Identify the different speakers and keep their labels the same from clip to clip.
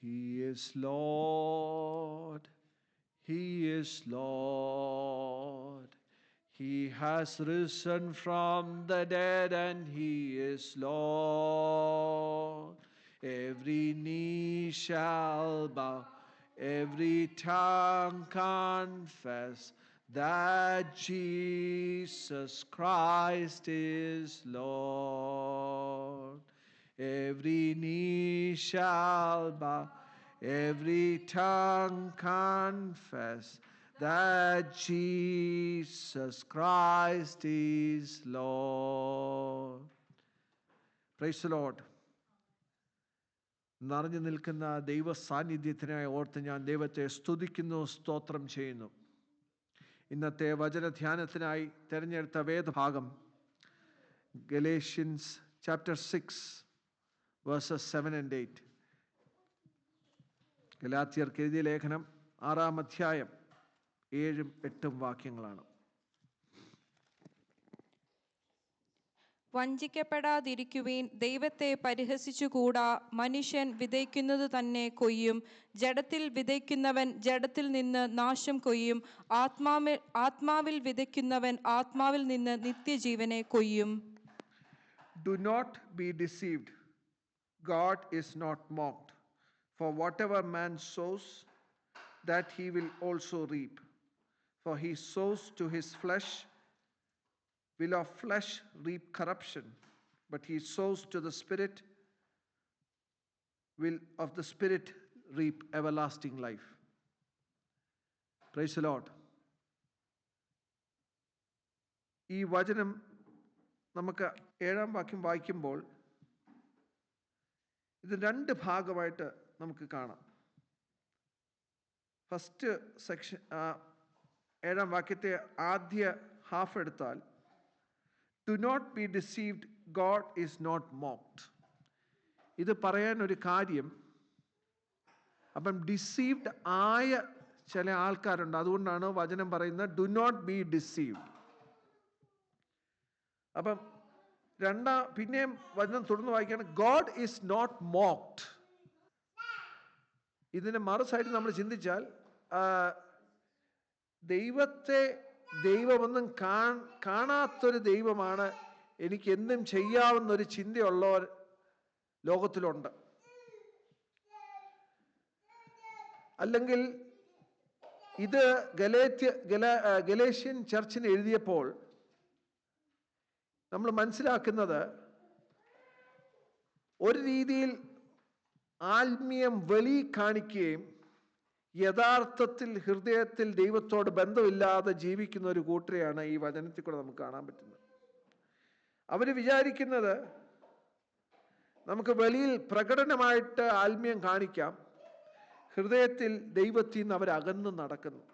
Speaker 1: He is Lord. He is Lord. He has risen from the dead and He is Lord. Every knee shall bow, every tongue confess that Jesus Christ is Lord. Every knee shall bow, every tongue confess that Jesus Christ is Lord. Praise the Lord. നിറഞ്ഞു നിൽക്കുന്ന ദൈവ സാന്നിധ്യത്തിനായി ഓർത്ത് ഞാൻ ദൈവത്തെ സ്തുതിക്കുന്നു, സ്തോത്രം ചെയ്യുന്നു. ഇന്നത്തെ വചനധ്യാനത്തിനായി തിരഞ്ഞെടുത്ത വേദഭാഗം Galatians chapter 6 verses 7 and 8. ഗലാത്യർക്ക് എഴുതിയ ലേഖനം 6-ാം അധ്യായം 7-8 വാക്യങ്ങളാണ്.
Speaker 2: വഞ്ചിക്കപ്പെടാതിരിക്കുവീൻ, ദൈവത്തെ പരിഹസിച്ചുകൂടാ. മനുഷ്യൻ വിതയ്ക്കുന്നത് തന്നെ കൊയ്യും. ജഡത്തിൽ വിതയ്ക്കുന്നവൻ ജഡത്തിൽ നിന്ന് നാശം കൊയ്യും. ആത്മാവിൽ വിതയ്ക്കുന്നവൻ ആത്മാവിൽ നിന്ന് നിത്യജീവനെ കൊയ്യും.
Speaker 1: Do not be deceived. God is not mocked. For whatever man sows, that he will also reap. For he sows to his flesh, will of flesh reap corruption. But he sows to the Spirit, will of the Spirit reap everlasting life. Praise the Lord. ഈ വചനം നമുക്ക് 7-ാം വാക്യം വായിക്കുമ്പോൾ ഇത് 2 ഭാഗമായിട്ട് നമുക്ക് കാണാം. First section 7-ാം വാക്യത്തെ ആദ്യ ഹാഫ് എടുത്താൽ, do not be deceived, God is not mocked. ഇത് പറയാൻ ഒരു കാര്യം, അപ്പം ഡിസീവ്ഡ് ആയ ചില ആൾക്കാരുണ്ട്. അതുകൊണ്ടാണ് വചനം പറയുന്നത് ഡു നോട്ട് ബി ഡിസീവ്ഡ്. അപ്പം പിന്നെയും വചനം തുടർന്ന് വായിക്കുകയാണ്, ഗോഡ് ഈസ് നോട്ട് മോക്ഡ്. ഇതിൻ്റെ മറു സൈഡിൽ നമ്മൾ ചിന്തിച്ചാൽ ദൈവമൊന്നും കാണാത്തൊരു ദൈവമാണ്, എനിക്ക് എന്തും ചെയ്യാവുന്നൊരു ചിന്തയുള്ളവർ ലോകത്തിലുണ്ട്. അല്ലെങ്കിൽ ഇത് ഗലേഷ്യൻ ചർച്ചിന് എഴുതിയപ്പോൾ നമ്മൾ മനസ്സിലാക്കുന്നത്, ഒരു രീതിയിൽ ആത്മീയം വെളി കാണിക്കുകയും യഥാർത്ഥത്തിൽ ഹൃദയത്തിൽ ദൈവത്തോട് ബന്ധമില്ലാതെ ജീവിക്കുന്ന ഒരു കൂട്ടരെയാണ് ഈ വചനത്തിൽ കൂടെ നമുക്ക് കാണാൻ പറ്റുന്നത്. അവർ വിചാരിക്കുന്നത് നമുക്ക് വെളിയിൽ പ്രകടനമായിട്ട് ആത്മീയം കാണിക്കാം, ഹൃദയത്തിൽ ദൈവത്തിൽ നിന്ന് അവർ അകന്ന് നടക്കുന്നു.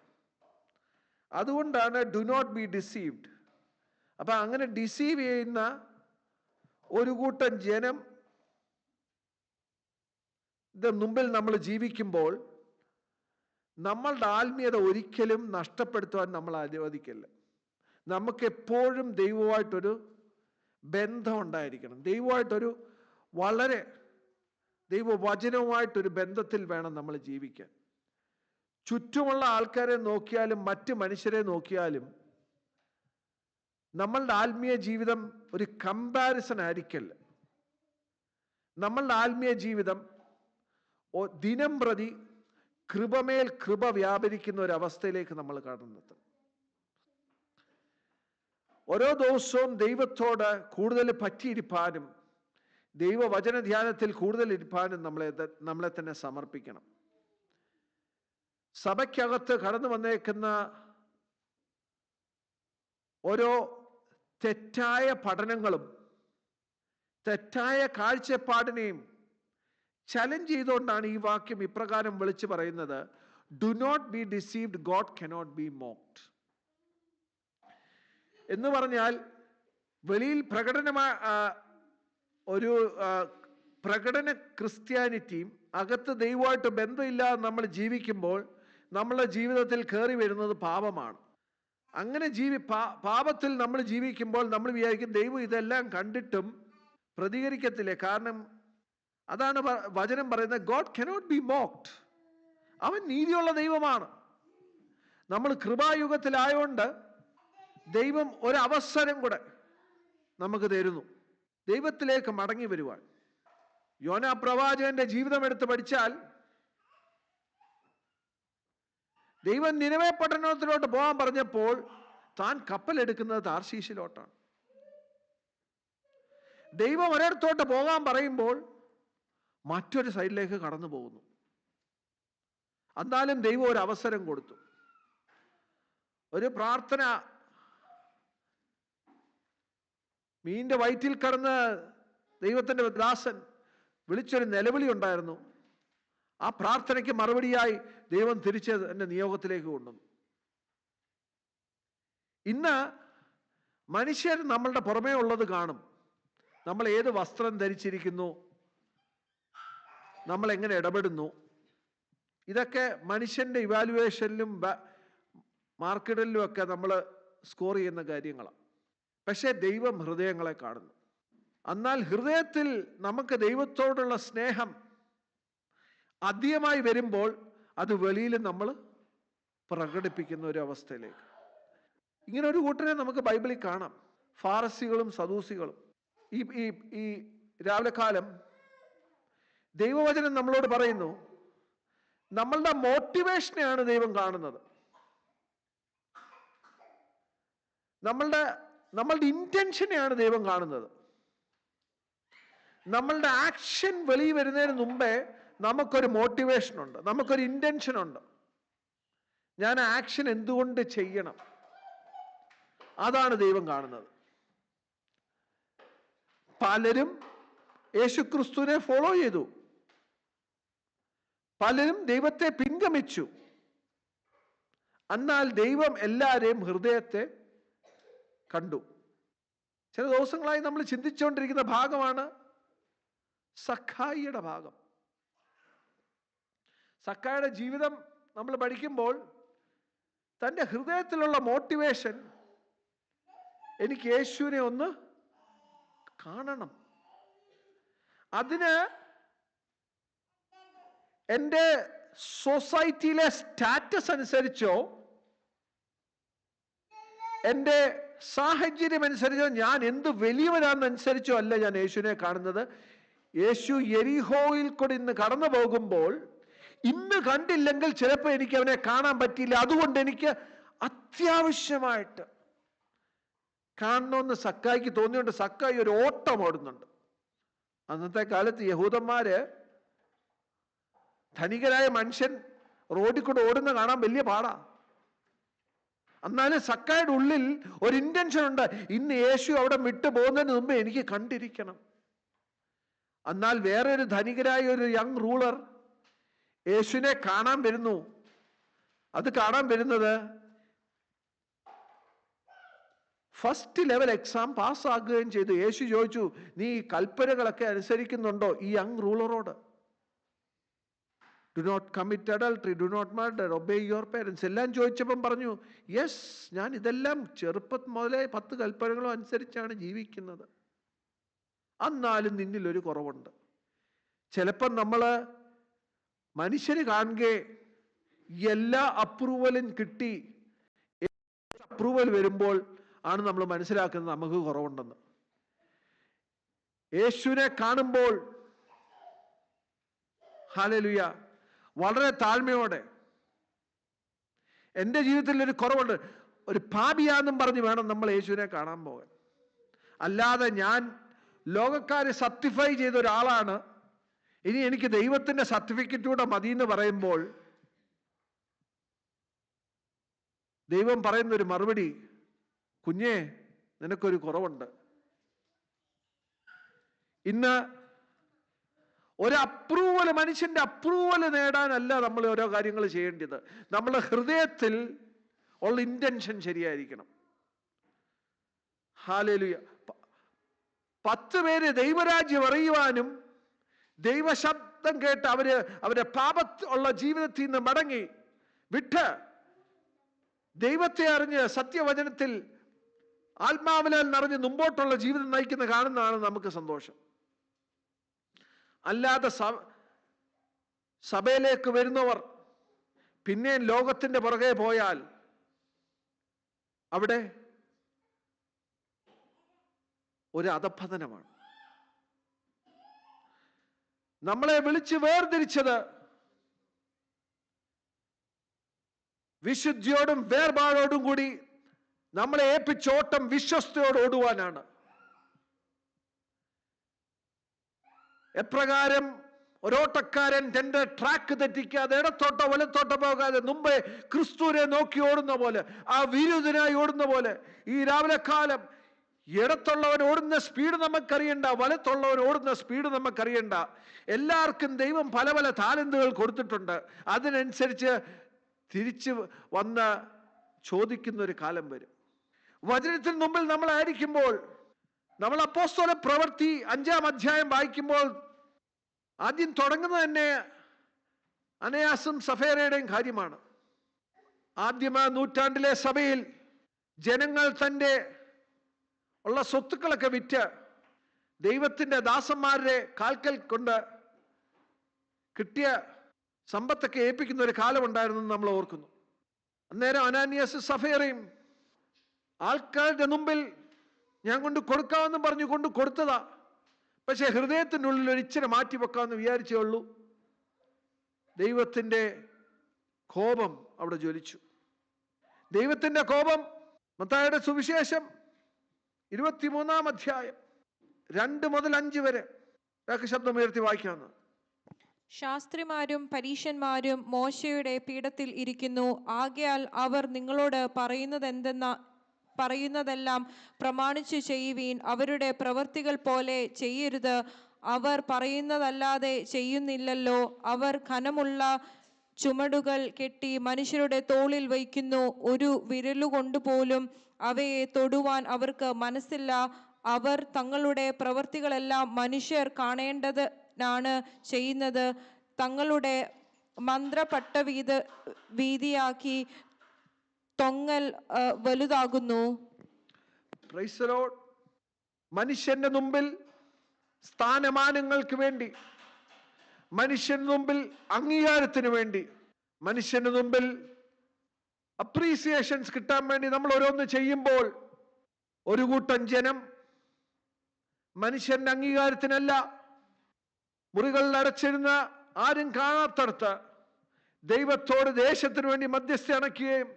Speaker 1: അതുകൊണ്ടാണ് ഡു നോട്ട് ബി ഡിസീവ്ഡ്. അപ്പം അങ്ങനെ ഡിസീവ് ചെയ്യുന്ന ഒരു കൂട്ടം ജനം മുമ്പിൽ നമ്മൾ ജീവിക്കുമ്പോൾ നമ്മളുടെ ആത്മീയത ഒരിക്കലും നഷ്ടപ്പെടുത്തുവാൻ നമ്മൾ അനുവദിക്കില്ല. നമുക്കെപ്പോഴും ദൈവമായിട്ടൊരു ബന്ധം ഉണ്ടായിരിക്കണം. ദൈവമായിട്ടൊരു വളരെ ദൈവവചനവുമായിട്ടൊരു ബന്ധത്തിൽ വേണം നമ്മൾ ജീവിക്കാൻ. ചുറ്റുമുള്ള ആൾക്കാരെ നോക്കിയാലും മറ്റ് മനുഷ്യരെ നോക്കിയാലും നമ്മളുടെ ആത്മീയ ജീവിതം ഒരു കമ്പാരിസൺ ആയിരിക്കില്ല. നമ്മളുടെ ആത്മീയ ജീവിതം ദിനം പ്രതി കൃപമേൽ കൃപ വ്യാപരിക്കുന്ന ഒരവസ്ഥയിലേക്ക് നമ്മൾ കടന്നത്. ഓരോ ദിവസവും ദൈവത്തോട് കൂടുതൽ പറ്റിയിരിക്കാനും ദൈവവചന ധ്യാനത്തിൽ കൂടുതൽ ഇരിക്കാനും നമ്മളെ തന്നെ സമർപ്പിക്കണം. സഭയ്ക്കകത്ത് കടന്നു വന്നേക്കുന്ന ഓരോ തെറ്റായ പഠനങ്ങളും തെറ്റായ കാഴ്ചപ്പാടിനെയും ചലഞ്ച് ചെയ്തുകൊണ്ടാണ് ഈ വാക്യം ഇപ്രകാരം വിളിച്ചു പറയുന്നത്, do not be deceived, God cannot be mocked. എന്ന് പറഞ്ഞാൽ വെളിയിൽ ഒരു പ്രകടന ക്രിസ്ത്യാനിറ്റിയും അകത്ത് ദൈവമായിട്ട് ബന്ധമില്ലാതെ നമ്മൾ ജീവിക്കുമ്പോൾ നമ്മളുടെ ജീവിതത്തിൽ കയറി വരുന്നത് പാപമാണ്. അങ്ങനെ പാപത്തിൽ നമ്മൾ ജീവിക്കുമ്പോൾ നമ്മൾ വിചാരിക്കും ദൈവം ഇതെല്ലാം കണ്ടിട്ടും പ്രതികരിക്കത്തില്ലേ, കാരണം അതാണ് വചനം പറയുന്നത്, ഗോഡ് കനോട്ട് ബി മോക്ഡ്. അവൻ നീതിയുള്ള ദൈവമാണ്. നമ്മൾ കൃപായുഗത്തിലായോണ്ട് ദൈവം ഒരവസരം കൂടെ നമുക്ക് തരുന്നു ദൈവത്തിലേക്ക് മടങ്ങി വരുവാൻ. യോനാ പ്രവാചകന്റെ ജീവിതം എടുത്ത് പഠിച്ചാൽ, ദൈവം നിനവേ പട്ടണത്തിലോട്ട് പോകാൻ പറഞ്ഞപ്പോൾ താൻ കപ്പലെടുക്കുന്നത് താർശീശിലോട്ടാണ്. ദൈവം ഒരിടത്തോട്ട് പോകാൻ പറയുമ്പോൾ മറ്റൊരു സൈഡിലേക്ക് കടന്നു പോകുന്നു. എന്നാലും ദൈവം ഒരു അവസരം കൊടുത്തു. ഒരു പ്രാർത്ഥന, മീനിന്റെ വയറ്റിൽ കടന്ന് ദൈവത്തിന്റെ ദാസൻ വിളിച്ചൊരു നിലവിളി ഉണ്ടായിരുന്നു. ആ പ്രാർത്ഥനയ്ക്ക് മറുപടിയായി ദൈവം തിരിച്ച് എന്റെ നിയോഗത്തിലേക്ക് കൊണ്ടുവന്നു. ഇന്ന് മനുഷ്യർ നമ്മളുടെ പുറമേ ഉള്ളത് കാണും. നമ്മൾ ഏത് വസ്ത്രം ധരിച്ചിരിക്കുന്നു, നമ്മൾ എങ്ങനെ ഇടപെടുന്നു, ഇതൊക്കെ മനുഷ്യന്റെ ഇവാലുവേഷനിലും മാർക്കറ്റിലും ഒക്കെ നമ്മൾ സ്കോർ ചെയ്യുന്ന കാര്യങ്ങളാണ്. പക്ഷേ ദൈവം ഹൃദയങ്ങളെ കാണുന്നു. എന്നാൽ ഹൃദയത്തിൽ നമുക്ക് ദൈവത്തോടുള്ള സ്നേഹം അധികമായി വരുമ്പോൾ അത് വെളിയിൽ നമ്മൾ പ്രകടിപ്പിക്കുന്ന ഒരു അവസ്ഥയിലേക്ക്. ഇങ്ങനെ ഒരു കൂട്ടരെ നമുക്ക് ബൈബിളിൽ കാണാം, ഫാറസികളും സദൂസികളും. ഈ രാവിലെ കാലം ദൈവവചനം നമ്മളോട് പറയുന്നു, നമ്മളുടെ മോട്ടിവേഷനെയാണ് ദൈവം കാണുന്നത്. നമ്മളുടെ ഇന്റൻഷനെയാണ് ദൈവം കാണുന്നത്. നമ്മളുടെ ആക്ഷൻ വെളിയിൽ വരുന്നതിന് മുമ്പേ നമുക്കൊരു മോട്ടിവേഷൻ ഉണ്ട്, നമുക്കൊരു ഇന്റൻഷൻ ഉണ്ട്. ഞാൻ ആക്ഷൻ എന്തുകൊണ്ട് ചെയ്യണം, അതാണ് ദൈവം കാണുന്നത്. പലരും യേശുക്രിസ്തുവിനെ ഫോളോ ചെയ്തു, പലരും ദൈവത്തെ പിൻഗമിച്ചു. എന്നാൽ ദൈവം എല്ലാവരെയും ഹൃദയത്തെ കണ്ടു. ചില ദിവസങ്ങളായി നമ്മൾ ചിന്തിച്ചുകൊണ്ടിരിക്കുന്ന ഭാഗമാണ് സഖായിയുടെ ഭാഗം. സഖായിയുടെ ജീവിതം നമ്മൾ പഠിക്കുമ്പോൾ തൻ്റെ ഹൃദയത്തിലുള്ള മോട്ടിവേഷൻ, എനിക്ക് യേശുവിനെ ഒന്ന് കാണണം. അതിന് എൻ്റെ സൊസൈറ്റിയിലെ സ്റ്റാറ്റസ് അനുസരിച്ചോ എൻ്റെ സാഹചര്യം അനുസരിച്ചോ ഞാൻ എന്ത് വലിയവരാണെന്നനുസരിച്ചോ അല്ല ഞാൻ യേശുവിനെ കാണുന്നത്. യേശു യെരിഹോയിൽ കൂടി ഇന്ന് കടന്നു പോകുമ്പോൾ ഇന്ന് കണ്ടില്ലെങ്കിൽ ചിലപ്പോൾ എനിക്ക് അവനെ കാണാൻ പറ്റിയില്ല. അതുകൊണ്ട് എനിക്ക് അത്യാവശ്യമായിട്ട് കാണണമെന്ന് സക്കായിക്ക് തോന്നിയുകൊണ്ട് സക്കായി ഒരു ഓട്ടം ഓടുന്നുണ്ട്. അന്നത്തെ കാലത്ത് യഹൂദന്മാര് ധനികരായ മനുഷ്യൻ റോഡിൽ കൂടെ ഓടുന്ന കാണാൻ വലിയ പാടാ. എന്നാലും സക്കായുടെ ഉള്ളിൽ ഒരു ഇന്റൻഷൻ ഉണ്ട്, ഇന്ന് യേശു അവിടെ വിട്ടു പോകുന്നതിന് മുമ്പ് എനിക്ക് കണ്ടിരിക്കണം. എന്നാൽ വേറെ ഒരു ധനികരായ ഒരു യങ് റൂളർ യേശുവിനെ കാണാൻ വരുന്നു. അത് കാണാൻ വരുന്നത് ഫസ്റ്റ് ലെവൽ എക്സാം പാസ്സാകുകയും ചെയ്തു. യേശു ചോദിച്ചു, നീ കൽപ്പനകളൊക്കെ അനുസരിക്കുന്നുണ്ടോ ഈ യങ് റൂളറോട്? Do not commit adultery, do not murder, obey your parents എല്ലാം ചോദിച്ചപ്പം പറഞ്ഞു, യെസ്, ഞാൻ ഇതെല്ലാം ചെറുപ്പം മുതലേ 10 കൽപ്പനകളും അനുസരിച്ചാണ് ജീവിക്കുന്നത്. എന്നാലും നിന്നിൽ ഒരു കുറവുണ്ട്. ചിലപ്പം നമ്മൾ മനുഷ്യന് കാണുകയെ എല്ലാ അപ്രൂവലും കിട്ടി, അപ്രൂവൽ വരുമ്പോൾ ആണ് നമ്മൾ മനസ്സിലാക്കുന്നത് നമുക്ക് കുറവുണ്ടെന്ന്. യേശുവിനെ കാണുമ്പോൾ ഹല്ലേലൂയ വളരെ താഴ്മയോടെ, എൻ്റെ ജീവിതത്തിൽ ഒരു കുറവുണ്ട്, ഒരു പാപിയാന്നും പറഞ്ഞ് വേണം നമ്മൾ യേശുവിനെ കാണാൻ പോകാൻ. അല്ലാതെ ഞാൻ ലോകക്കാരെ സർട്ടിഫൈ ചെയ്ത ഒരാളാണ്, ഇനി എനിക്ക് ദൈവത്തിന്റെ സർട്ടിഫിക്കറ്റ് കൂടെ മതി എന്ന് പറയുമ്പോൾ ദൈവം പറയുന്നൊരു മറുപടി, കുഞ്ഞേ, നിനക്കൊരു കുറവുണ്ട്. ഇന്ന് ഒരു അപ്രൂവൽ, മനുഷ്യന്റെ അപ്രൂവൽ നേടാനല്ല നമ്മൾ ഓരോ കാര്യങ്ങൾ ചെയ്യേണ്ടത്. നമ്മുടെ ഹൃദയത്തിൽ ഉള്ള ഇന്റൻഷൻ ശരിയായിരിക്കണം. ഹല്ലേലൂയ. 10 പേര് ദൈവരാജ്യം അറിയുവാനും ദൈവശബ്ദം കേട്ട് അവരെ പാപത്തുള്ള ജീവിതത്തിൽ നിന്ന് മടങ്ങി വിട്ട് ദൈവത്തെ അറിഞ്ഞ് സത്യവചനത്തിൽ ആത്മാവിനാൽ നിറഞ്ഞ് മുമ്പോട്ടുള്ള ജീവിതം നയിക്കുന്ന കാണുന്നതാണ് നമുക്ക് സന്തോഷം. അല്ലാതെ സഭയിലേക്ക് വരുന്നവർ പിന്നെയും ലോകത്തിന്റെ പുറകെ പോയാൽ അവിടെ ഒരു അധപ്പതനമാണ്. നമ്മളെ വിളിച്ച് വേർതിരിച്ചത് വിശുദ്ധിയോടും വേർപാടോടും കൂടി നമ്മളെ ഏൽപ്പിച്ചോട്ടം വിശ്വസ്തയോട് ഓടുവാനാണ്. എപ്രകാരം ഒരോട്ടക്കാരൻ തന്റെ ട്രാക്ക് തെറ്റിക്കാതെ ഇടത്തോട്ടോ വലത്തോട്ടോ പോകാതെ മുമ്പേ ക്രിസ്തുവിനെ നോക്കി ഓടുന്ന പോലെ, ആ വിരുദ്ധനായി ഓടുന്ന പോലെ, ഈ രാവിലെ കാലം ഇടത്തുള്ളവൻ ഓടുന്ന സ്പീഡ് നമുക്കറിയണ്ട, വലത്തുള്ളവൻ ഓടുന്ന സ്പീഡ് നമുക്കറിയണ്ട. എല്ലാവർക്കും ദൈവം പല പല താലന്തുകൾ കൊടുത്തിട്ടുണ്ട്. അതിനനുസരിച്ച് തിരിച്ച് വന്ന് ചോദിക്കുന്ന ഒരു കാലം വരും. വചനത്തിന് മുമ്പിൽ നമ്മളായിരിക്കുമ്പോൾ, നമ്മൾ അപ്പോസ്തല പ്രവൃത്തി 5-ാം അധ്യായം വായിക്കുമ്പോൾ ആദ്യം തുടങ്ങുന്നത് തന്നെ അനയാസും സഫേരയുടെയും കാര്യമാണ്. ആദ്യമ നൂറ്റാണ്ടിലെ സഭയിൽ ജനങ്ങൾ തൻ്റെ ഉള്ള സ്വത്തുക്കളൊക്കെ വിറ്റ് ദൈവത്തിൻ്റെ ദാസന്മാരുടെ കാൽക്കൽ കൊണ്ട് കിട്ടിയ സമ്പത്തൊക്കെ ഏൽപ്പിക്കുന്ന ഒരു കാലമുണ്ടായിരുന്നു നമ്മൾ ഓർക്കുന്നു. അന്നേരം അനാനിയാസ് സഫേറയും ആൾക്കാരുടെ മുമ്പിൽ ഞാൻ കൊണ്ട് കൊടുക്കാമെന്ന് പറഞ്ഞു കൊണ്ട് കൊടുത്തതാ. പക്ഷെ ഹൃദയത്തിൻ്റെ ഉള്ളിൽ ഒരു ഇച്ചിരി മാറ്റി വെക്കാമെന്ന് വിചാരിച്ചേ ഉള്ളൂ. ദൈവത്തിൻ്റെ കോപം അവിടെ ജ്വലിച്ചു. ദൈവത്തിൻ്റെ കോപം മത്തായിയുടെ സുവിശേഷം 23-ാം അധ്യായം 2 മുതൽ 5 വരെ ശബ്ദം ഉയർത്തി വായിക്കാവുന്ന.
Speaker 2: ശാസ്ത്രിമാരും പരീശന്മാരും മോശയുടെ പീഠത്തിൽ ഇരിക്കുന്നു. ആകയാൽ അവർ നിങ്ങളോട് പറയുന്നതെല്ലാം പ്രമാണിച്ചു ചെയ്യുവീൻ. അവരുടെ പ്രവൃത്തികൾ പോലെ ചെയ്യരുത്. അവർ പറയുന്നതല്ലാതെ ചെയ്യുന്നില്ലല്ലോ. അവർ ഘനമുള്ള ചുമടുകൾ കെട്ടി മനുഷ്യരുടെ തോളിൽ വയ്ക്കുന്നു. ഒരു വിരലുകൊണ്ടുപോലും അവയെ തൊടുവാൻ അവർക്ക് മനസ്സില്ല. അവർ തങ്ങളുടെ പ്രവൃത്തികളെല്ലാം മനുഷ്യർ കാണേണ്ടതിനാണ് ചെയ്യുന്നത്. തങ്ങളുടെ മന്ത്രപട്ട വീതിയാക്കി തൊങ്ങൽ വലുതാകുന്നു.
Speaker 1: മനുഷ്യന്റെ മുമ്പിൽ സ്ഥാനമാനങ്ങൾക്ക് വേണ്ടി, മനുഷ്യന്റെ മുമ്പിൽ അംഗീകാരത്തിന് വേണ്ടി, മനുഷ്യന്റെ മുമ്പിൽ അപ്രീസിയേഷൻസ് കിട്ടാൻ വേണ്ടി നമ്മൾ ഓരോന്ന് ചെയ്യുമ്പോൾ ഒരു കൂട്ടം ജനം മനുഷ്യന്റെ അംഗീകാരത്തിനല്ല, മുറികളിൽ അടച്ചിരുന്ന ആരും കാണാത്തടത്ത് ദൈവത്തോട് ദേശത്തിന് വേണ്ടി മധ്യസ്ഥ അണയ്ക്കുകയും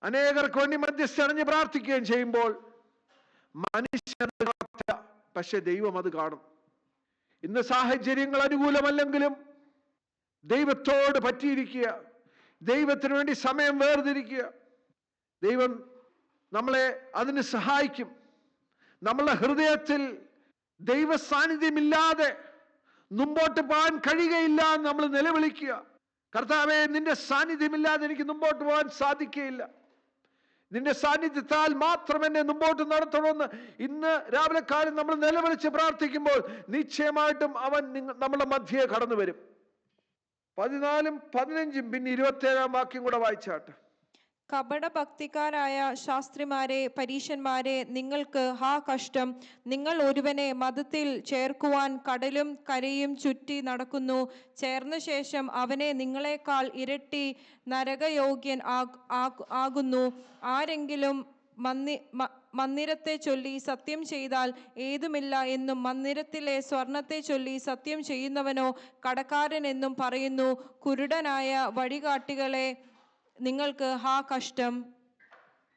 Speaker 1: അനേകർക്ക് വേണ്ടി മധ്യസ്ഥ അണഞ്ഞ് പ്രാർത്ഥിക്കുകയും ചെയ്യുമ്പോൾ മനുഷ്യൻ, പക്ഷെ ദൈവം അത് കാണും. ഇന്ന് സാഹചര്യങ്ങൾ അനുകൂലമല്ലെങ്കിലും ദൈവത്തോട് പറ്റിയിരിക്കുക, ദൈവത്തിന് വേണ്ടി സമയം വേർതിരിക്കുക. ദൈവം നമ്മളെ അതിന് സഹായിക്കും. നമ്മളെ ഹൃദയത്തിൽ ദൈവ സാന്നിധ്യമില്ലാതെ മുമ്പോട്ട് പോകാൻ കഴിയുകയില്ല എന്ന് നമ്മൾ നിലവിളിക്കുക. കർത്താവേ, നിന്റെ സാന്നിധ്യമില്ലാതെ എനിക്ക് മുമ്പോട്ട് പോകാൻ സാധിക്കുകയില്ല. നിന്റെ സാന്നിധ്യത്താൽ മാത്രം എന്നെ മുമ്പോട്ട് നടത്തണമെന്ന് ഇന്ന് രാവിലെ കാലം നമ്മൾ നിലവിളിച്ച് പ്രാർത്ഥിക്കുമ്പോൾ നിശ്ചയമായിട്ടും അവൻ നമ്മുടെ മധ്യേ കടന്നു വരും. 14-ഉം 15-ഉം പിന്നെ 27-ാം വാക്യം കൂടെ വായിച്ചാട്ടെ.
Speaker 2: കപടഭക്തിക്കാരായ ശാസ്ത്രിമാരെ പരീശന്മാരെ, നിങ്ങൾക്ക് ഹാ കഷ്ടം! നിങ്ങൾ ഒരുവനെ മതത്തിൽ ചേർക്കുവാൻ കടലും കരയും ചുറ്റി നടക്കുന്നു. ചേർന്ന ശേഷം അവനെ നിങ്ങളെക്കാൾ ഇരട്ടി നരകയോഗ്യൻ ആകുന്നു. ആരെങ്കിലും മന്ദിരത്തെ ചൊല്ലി സത്യം ചെയ്താൽ ഏതുമില്ല എന്നും മന്ദിരത്തിലെ സ്വർണത്തെ ചൊല്ലി സത്യം ചെയ്യുന്നവനോ കടക്കാരൻ എന്നും പറയുന്നു. കുരുടനായ വഴികാട്ടികളെ, നിങ്ങൾക്ക് ഹാ കഷ്ടം!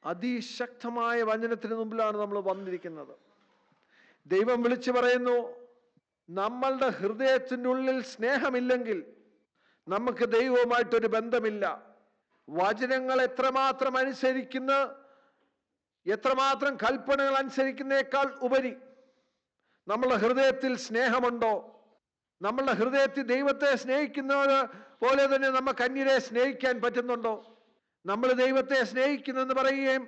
Speaker 1: അതിശക്തമായ വചനത്തിന് മുമ്പിലാണ് നമ്മൾ വന്നിരിക്കുന്നത്. ദൈവം വിളിച്ചു പറയുന്നു, നമ്മളുടെ ഹൃദയത്തിൻ്റെ ഉള്ളിൽ സ്നേഹമില്ലെങ്കിൽ നമുക്ക് ദൈവവുമായിട്ടൊരു ബന്ധമില്ല. വചനങ്ങൾ എത്രമാത്രം അനുസരിക്കുന്ന, എത്രമാത്രം കൽപ്പനകൾ അനുസരിക്കുന്നേക്കാൾ ഉപരി നമ്മളുടെ ഹൃദയത്തിൽ സ്നേഹമുണ്ടോ? നമ്മളുടെ ഹൃദയത്തിൽ ദൈവത്തെ സ്നേഹിക്കുന്നത് പോലെ തന്നെ നമുക്ക് അന്യരെ സ്നേഹിക്കാൻ പറ്റുന്നുണ്ടോ? നമ്മൾ ദൈവത്തെ സ്നേഹിക്കുന്നെന്ന് പറയുകയും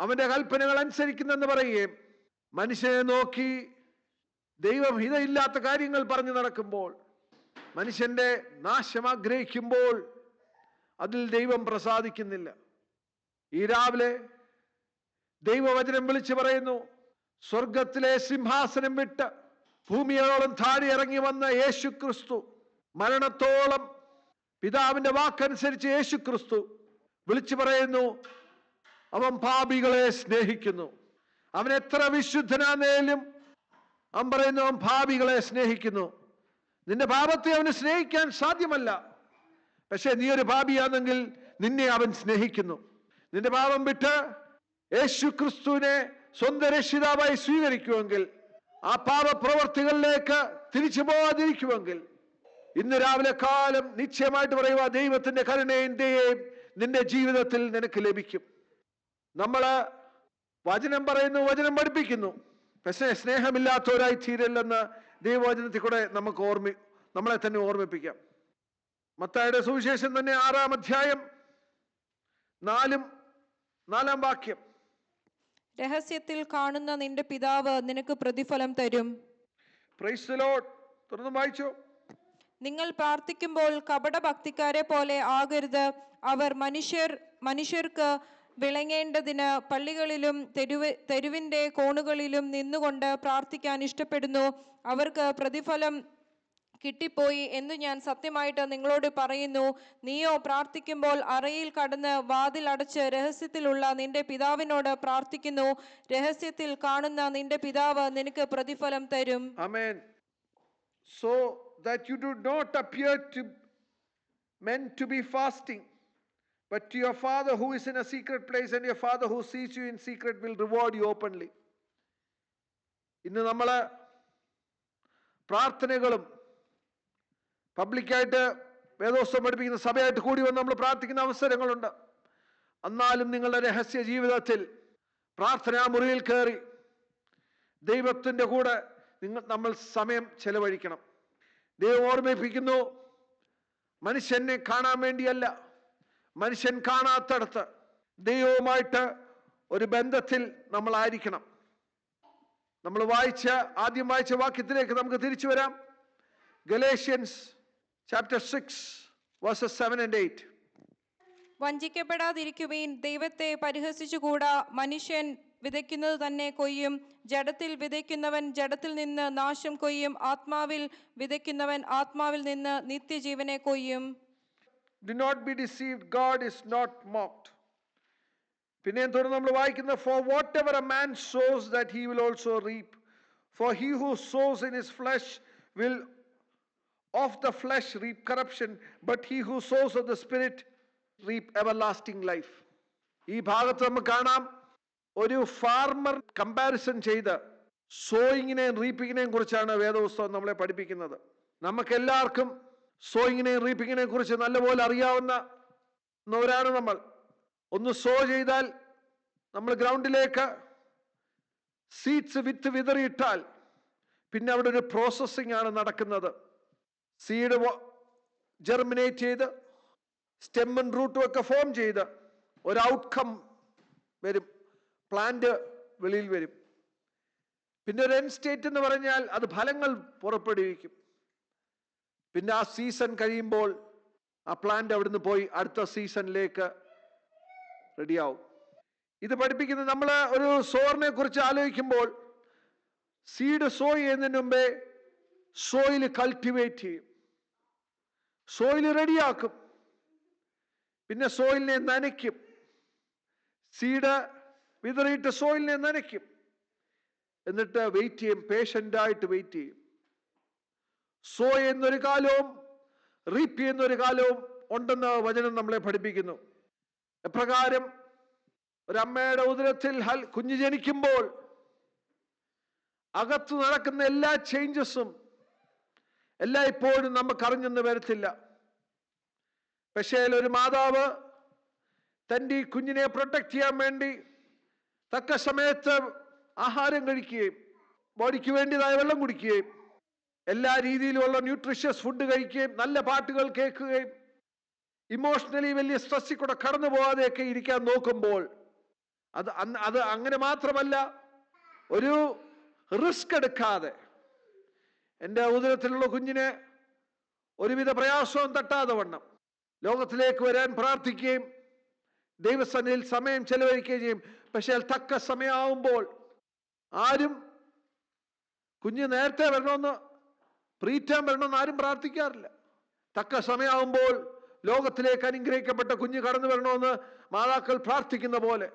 Speaker 1: അവന്റെ കൽപ്പനകൾ അനുസരിക്കുന്നെന്ന് പറയുകയും മനുഷ്യനെ നോക്കി ദൈവഹിതമില്ലാത്ത കാര്യങ്ങൾ പറഞ്ഞു നടക്കുമ്പോൾ, മനുഷ്യന്റെ നാശം ആഗ്രഹിക്കുമ്പോൾ അതിൽ ദൈവം പ്രസാദിക്കുന്നില്ല. ഈ രാവിലെ ദൈവവചനം വിളിച്ചു പറയുന്നു, സ്വർഗത്തിലെ സിംഹാസനം വിട്ട് ഭൂമിയോളം താഴെ ഇറങ്ങി വന്ന യേശു ക്രിസ്തു, മരണത്തോളം പിതാവിന്റെ വാക്കനുസരിച്ച് യേശു ക്രിസ്തു വിളിച്ചു പറയുന്നു, അവൻ പാപികളെ സ്നേഹിക്കുന്നു. അവൻ എത്ര വിശുദ്ധനാന്നേലും അവൻ പറയുന്നു, അവൻ പാപികളെ സ്നേഹിക്കുന്നു. നിന്റെ പാപത്തെ അവന് സ്നേഹിക്കാൻ സാധ്യമല്ല. പക്ഷെ നീ ഒരു പാപിയാണെങ്കിൽ നിന്നെ അവൻ സ്നേഹിക്കുന്നു. നിന്റെ പാപം വിട്ട് യേശു ക്രിസ്തുവിനെ സ്വന്തം രക്ഷിതാവായി സ്വീകരിക്കുമെങ്കിൽ, ആ പാപപ്രവർത്തികളിലേക്ക് തിരിച്ചു പോകാതിരിക്കുമെങ്കിൽ, ഇന്ന് രാവിലെ കാലം നിശ്ചയമായിട്ട് പറയുക, ദൈവത്തിന്റെ കരുണയും ദയയും നിന്റെ ജീവിതത്തിൽ നിനക്ക് ലഭിക്കും. നമ്മള് വചനം പറയുന്നു, വചനം പഠിപ്പിക്കുന്നു, പക്ഷേ സ്നേഹമില്ലാത്തവരായി തീരില്ലെന്ന് ദൈവവചനത്തിൽ കൂടെ നമ്മളെ തന്നെ ഓർമ്മിപ്പിക്കാം. മത്തായിയുടെ സുവിശേഷം തന്നെ 6-ാം അധ്യായം 4-ാം വാക്യം.
Speaker 2: രഹസ്യത്തിൽ കാണുന്ന നിന്റെ പിതാവ് നിനക്ക് പ്രതിഫലം തരും.
Speaker 1: Price the Lord. തുറന്നു വായിച്ചോ.
Speaker 2: നിങ്ങൾ പ്രാർത്ഥിക്കുമ്പോൾ കപടഭക്തിക്കാരെ പോലെ ആകരുത്. അവർ മനുഷ്യർക്ക് വിളങ്ങേണ്ടതിന് പള്ളികളിലും തെരുവിന്റെ കോണുകളിലും നിന്നുകൊണ്ട് പ്രാർത്ഥിക്കാൻ ഇഷ്ടപ്പെടുന്നു. അവർക്ക് പ്രതിഫലം കിട്ടിപ്പോയി എന്ന് ഞാൻ സത്യമായിട്ട് നിങ്ങളോട് പറയുന്നു. നീയോ പ്രാർത്ഥിക്കുമ്പോൾ അറയിൽ കടന്ന് വാതിൽ അടച്ച് രഹസ്യത്തിലുള്ള നിന്റെ പിതാവിനോട് പ്രാർത്ഥിക്കുന്നു. രഹസ്യത്തിൽ കാണുന്ന നിന്റെ പിതാവ് നിനക്ക് പ്രതിഫലം തരും.
Speaker 1: ആമേൻ. So that you do not appear to men to be fasting, but to your Father who is in a secret place, and your Father who sees you in secret will reward you openly. ഇന്ന് നമ്മള് പ്രാർത്ഥനകളും പബ്ലിക്കായിട്ട് വേദോസ്തം പഠിപ്പിക്കുന്ന സഭയായിട്ട് കൂടി വന്ന് നമ്മൾ പ്രാർത്ഥിക്കുന്ന അവസരങ്ങളുണ്ട്. എന്നാലും നിങ്ങളുടെ രഹസ്യ ജീവിതത്തിൽ പ്രാർത്ഥനാ മുറിയിൽ കയറി ദൈവത്തിന്റെ കൂടെ നമ്മൾ സമയം ചെലവഴിക്കണം. ദൈവം ഓർമ്മിപ്പിക്കുന്നു, മനുഷ്യനെ കാണാൻ വേണ്ടിയല്ല, മനുഷ്യൻ കാണാത്തടത്ത് ദൈവവുമായിട്ട് ഒരു ബന്ധത്തിൽ നമ്മളായിരിക്കണം. നമ്മൾ ആദ്യം വായിച്ച വാക്യത്തിലേക്ക് നമുക്ക് തിരിച്ചു വരാം. Galatians chapter 6 verses 7 and 8.
Speaker 2: വഞ്ചിക്കപ്പെടാതിരിക്കുവീൻ, ദൈവത്തെ പരിഹസിച്ചുകൂടാ. മനുഷ്യൻ വിതയ്ക്കുന്നത് തന്നെ കൊയ്യും. ജഡത്തിൽ വിതയ്ക്കുന്നവൻ ജഡത്തിൽ നിന്ന് നാശം കൊയ്യും. ആത്മാവിൽ വിതയ്ക്കുന്നവൻ ആത്മാവിൽ നിന്ന് നിത്യജീവനെ കൊയ്യും.
Speaker 1: Do not be deceived, God is not mocked. പിന്നെ തുടർന്ന് നമ്മൾ വായിക്കുന്ന, for whatever a man sows that he will also reap. For he who sows in his flesh will of the flesh reap corruption, but he who sows of the spirit reap everlasting life. ഈ ഭാഗത്ത് നമുക്ക് കാണാം, ഒരു farmer comparison ചെയ്ത് സോയിങ്ങിനെയും റീപ്പിങ്ങിനെയും കുറിച്ചാണ് വേദപുസ്തകം നമ്മളെ പഠിപ്പിക്കുന്നത്. നമുക്ക് എല്ലാവർക്കും സോയിങ്ങിനെയും റീപ്പിങ്ങിനെയും കുറിച്ച് നല്ലപോലെ അറിയാവുന്നവരാണ് നമ്മൾ. ഒന്ന് സോ ചെയ്താൽ നമ്മൾ ഗ്രൗണ്ടിലേക്ക് സീഡ്സ് വിത്ത് വിതറിയിട്ടാൽ പിന്നെ അവിടെ ഒരു പ്രോസസ്സിംഗ് ആണ് നടക്കുന്നത്. സീഡ് ജെർമിനേറ്റ് ചെയ്ത് സ്റ്റെമ്മും റൂട്ടും ഒക്കെ ഫോം ചെയ്ത് ഒരു ഔട്ട്കം വരും, പ്ലാന്റ് വെളിയിൽ വരും. പിന്നെ ഒരു എൻഡ് സ്റ്റേറ്റ് എന്ന് പറഞ്ഞാൽ അത് ഫലങ്ങൾ പുറപ്പെടുവിക്കും. പിന്നെ ആ സീസൺ കഴിയുമ്പോൾ ആ പ്ലാന്റ് അവിടുന്ന് പോയി അടുത്ത സീസണിലേക്ക് റെഡിയാവും. ഇത് പഠിപ്പിക്കുന്നത്, നമ്മൾ ഒരു സോറിനെ കുറിച്ച് ആലോചിക്കുമ്പോൾ സീഡ് സോ ചെയ്യുന്നതിന് മുമ്പേ സോയിൽ കൾട്ടിവേറ്റ് ചെയ്യും, സോയിൽ റെഡിയാക്കും, പിന്നെ സോയിലിനെ നനയ്ക്കും. സീഡ് വിതറിയിട്ട് സോയിലിനെ നനയ്ക്കും, എന്നിട്ട് വെയിറ്റ് ചെയ്യും, പേഷ്യൻ്റായിട്ട് വെയിറ്റ് ചെയ്യും. സോ എന്നൊരു കാലവും റീപ്പ് ചെയ്യുന്നൊരു കാലവും ഉണ്ടെന്ന് വചനം നമ്മളെ പഠിപ്പിക്കുന്നു. എപ്രകാരം ഒരമ്മയുടെ ഉദരത്തിൽ കുഞ്ഞ് ജനിക്കുമ്പോൾ അകത്ത് നടക്കുന്ന എല്ലാ ചേഞ്ചസും എല്ലായ്പ്പോഴും നമുക്ക് അറിഞ്ഞെന്ന് വരത്തില്ല. പക്ഷേ ഒരു മാതാവ് തൻ്റെ ഈ കുഞ്ഞിനെ പ്രൊട്ടക്ട് ചെയ്യാൻ വേണ്ടി തക്ക സമയത്ത് ആഹാരം കഴിക്കുകയും ബോഡിക്ക് വേണ്ടിയതായ വെള്ളം കുടിക്കുകയും എല്ലാ രീതിയിലുമുള്ള ന്യൂട്രീഷ്യസ് ഫുഡ് കഴിക്കുകയും നല്ല പാട്ടുകൾ കേൾക്കുകയും ഇമോഷണലി വലിയ സ്ട്രെസ്സിൽ കൂടെ കടന്നു പോകാതെയൊക്കെ ഇരിക്കാൻ നോക്കുമ്പോൾ അത് അങ്ങനെ മാത്രമല്ല, ഒരു റിസ്ക് എടുക്കാതെ എൻ്റെ ഉദരത്തിലുള്ള കുഞ്ഞിനെ ഒരുവിധ പ്രയാസവും തട്ടാതെ വണ്ണം ലോകത്തിലേക്ക് വരാൻ പ്രാർത്ഥിക്കുകയും ദൈവസന്നിധിയിൽ സമയം ചെലവഴിക്കുകയും ചെയ്യും. പക്ഷേ തക്ക സമയമാവുമ്പോൾ ആരും കുഞ്ഞ് നേരത്തെ വരണമെന്ന്, പ്രീറ്റേം വരണമെന്ന് ആരും പ്രാർത്ഥിക്കാറില്ല. തക്ക സമയമാകുമ്പോൾ ലോകത്തിലേക്ക് അനുഗ്രഹിക്കപ്പെട്ട കുഞ്ഞ് കടന്നു വരണമെന്ന് മാതാക്കൾ പ്രാർത്ഥിക്കുന്ന പോലെ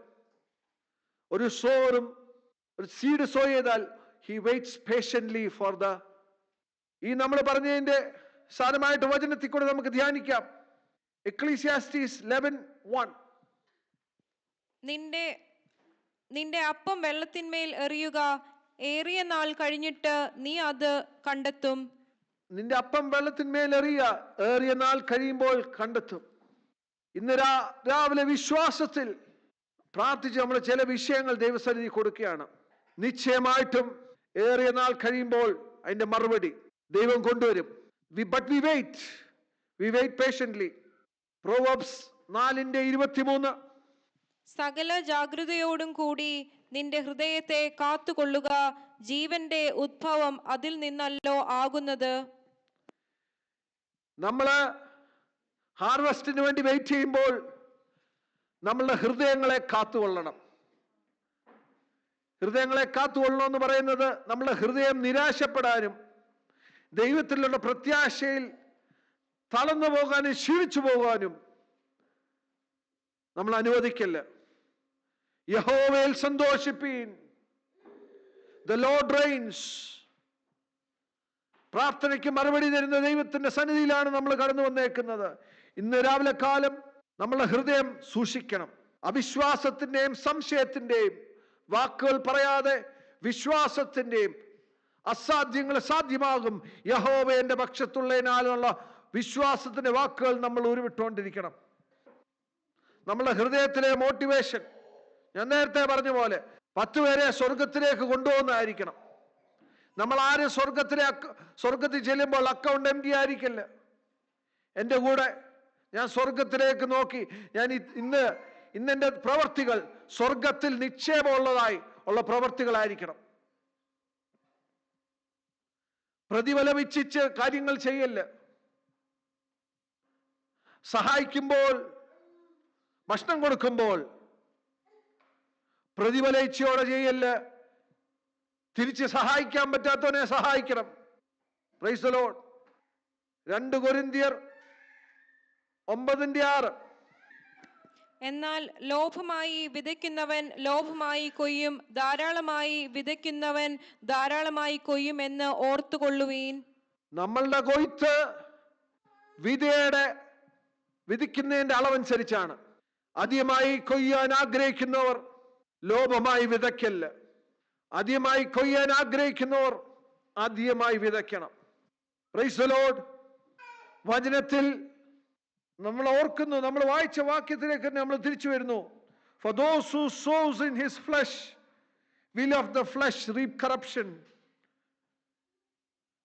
Speaker 1: ഒരു സോറും ഒരു സീഡ് സോ ചെയ്താൽ he weights patiently for the. ഈ നമ്മൾ പറഞ്ഞതിന്റെ സാരമായിട്ട് വചനത്തിൽ കൂടെ നമുക്ക് ധ്യാനിക്കാം. എക്ലീസിയാസ്റ്റിസ് 11:1.
Speaker 2: നിന്റെ അപ്പം വെള്ളത്തിന്മേൽ എറിയുക, ഏറിയ നാൾ കഴിഞ്ഞിട്ട് നീ അത് കണ്ടെത്തും.
Speaker 1: നിന്റെ അപ്പം വെള്ളത്തിന്മേൽ എറിയുക, ഏറിയ നാൾ കഴിയുമ്പോൾ കണ്ടെത്തും. ഇന്ന് രാവിലെ വിശ്വാസത്തിൽ പ്രാർത്ഥിച്ച് നമ്മൾ ചില വിഷയങ്ങൾ ദൈവസന്നിധി കൊടുക്കുകയാണ്. നിശ്ചയമായിട്ടും ഏറിയ നാൾ കഴിയുമ്പോൾ അതിന്റെ മറുപടി ദൈവം കൊണ്ടുവരും. But we wait patiently. Proverbs 4:23.
Speaker 2: സകല ജാഗ്രതയോടും കൂടി നിന്റെ ഹൃദയത്തെ കാത്തുകൊള്ളുക, ജീവന്റെ ഉദ്ഭവം അതിൽ നിന്നല്ലോ ആകുന്നത്.
Speaker 1: നമ്മള് ഹാർവസ്റ്റിന് വേണ്ടി വെയിറ്റ് ചെയ്യുമ്പോൾ നമ്മളുടെ ഹൃദയങ്ങളെ കാത്തുകൊള്ളണം. ഹൃദയങ്ങളെ കാത്തുകൊള്ളണം എന്ന് പറയുന്നത് നമ്മളുടെ ഹൃദയം നിരാശപ്പെടാനും ദൈവത്തിലുള്ള പ്രത്യാശയിൽ തളർന്നു പോകാനും ക്ഷീണിച്ചു പോകാനും നമ്മൾ അനുവദിക്കില്ല. യഹോവയിൽ സന്തോഷിപ്പീൻ, ദ ലോർഡ് റെയിൻസ്. പ്രാർത്ഥനയ്ക്ക് മറുപടി തരുന്ന ദൈവത്തിന്റെ സന്നിധിയിലാണ് നമ്മൾ കടന്നു വന്നേക്കുന്നത്. ഇന്ന് രാവിലെ കാലം നമ്മളെ ഹൃദയം സൂക്ഷിക്കണം. അവിശ്വാസത്തിന്റെയും സംശയത്തിന്റെയും വാക്കുകൾ പറയാതെ വിശ്വാസത്തിന്റെയും അസാധ്യങ്ങൾ സാധ്യമാകും യഹോവ എന്റെ പക്ഷത്തുള്ളതിനാലുള്ള വിശ്വാസത്തിന്റെ വാക്കുകൾ നമ്മൾ ഉരുവിട്ടുകൊണ്ടിരിക്കണം. നമ്മളെ ഹൃദയത്തിലെ മോട്ടിവേഷൻ ഞാൻ നേരത്തെ പറഞ്ഞ പോലെ 10 പേരെ സ്വർഗത്തിലേക്ക് കൊണ്ടുപോകുന്നതായിരിക്കണം. നമ്മൾ ആരും സ്വർഗത്തിൽ ചെല്ലുമ്പോൾ അക്കൗണ്ട് എംപ്റ്റി ആയിരിക്കില്ല. എൻ്റെ കൂടെ ഞാൻ സ്വർഗത്തിലേക്ക് നോക്കി ഞാൻ ഇന്നെൻ്റെ പ്രവർത്തികൾ സ്വർഗത്തിൽ നിക്ഷേപമുള്ളതായി ഉള്ള പ്രവർത്തികളായിരിക്കണം. പ്രതിഫലം ഇച്ഛിച്ച് കാര്യങ്ങൾ ചെയ്യല്ല. സഹായിക്കുമ്പോൾ, ഭക്ഷണം കൊടുക്കുമ്പോൾ പ്രതിഫല ഇച്ഛയോടെ ചെയ്യല്ല. തിരിച്ച് സഹായിക്കാൻ പറ്റാത്തവനെ സഹായിക്കണം. Price the Lord. 2 കൊരിന്ത്യർ 9:6.
Speaker 2: എന്നാൽ ലോഭമായി വിതയ്ക്കുന്നവൻ ലോഭമായി കൊയ്യും, ധാരാളമായി വിതയ്ക്കുന്നവൻ ധാരാളമായി കൊയ്യും എന്ന് ഓർത്തുകൊള്ളുവീൻ. നമ്മളുടെ കൊയ്ത്ത് വിധിക്കുന്നതിന്റെ അളവനുസരിച്ചാണ്. അധികമായി കൊയ്യാൻ ആഗ്രഹിക്കുന്നവർ ലോഭമായി വിതയ്ക്കല്ല. അധികമായി കൊയ്യാൻ ആഗ്രഹിക്കുന്നവർ അധികമായി വിതയ്ക്കണം. Price the Lord. വചനത്തിൽ നമ്മൾ ഓർക്കുന്നു, നമ്മൾ വായിച്ച വാക്യത്തിലേക്ക് നമ്മൾ തിരിച്ചു വരുന്നു. For those who sows in his flesh will of the flesh reap corruption,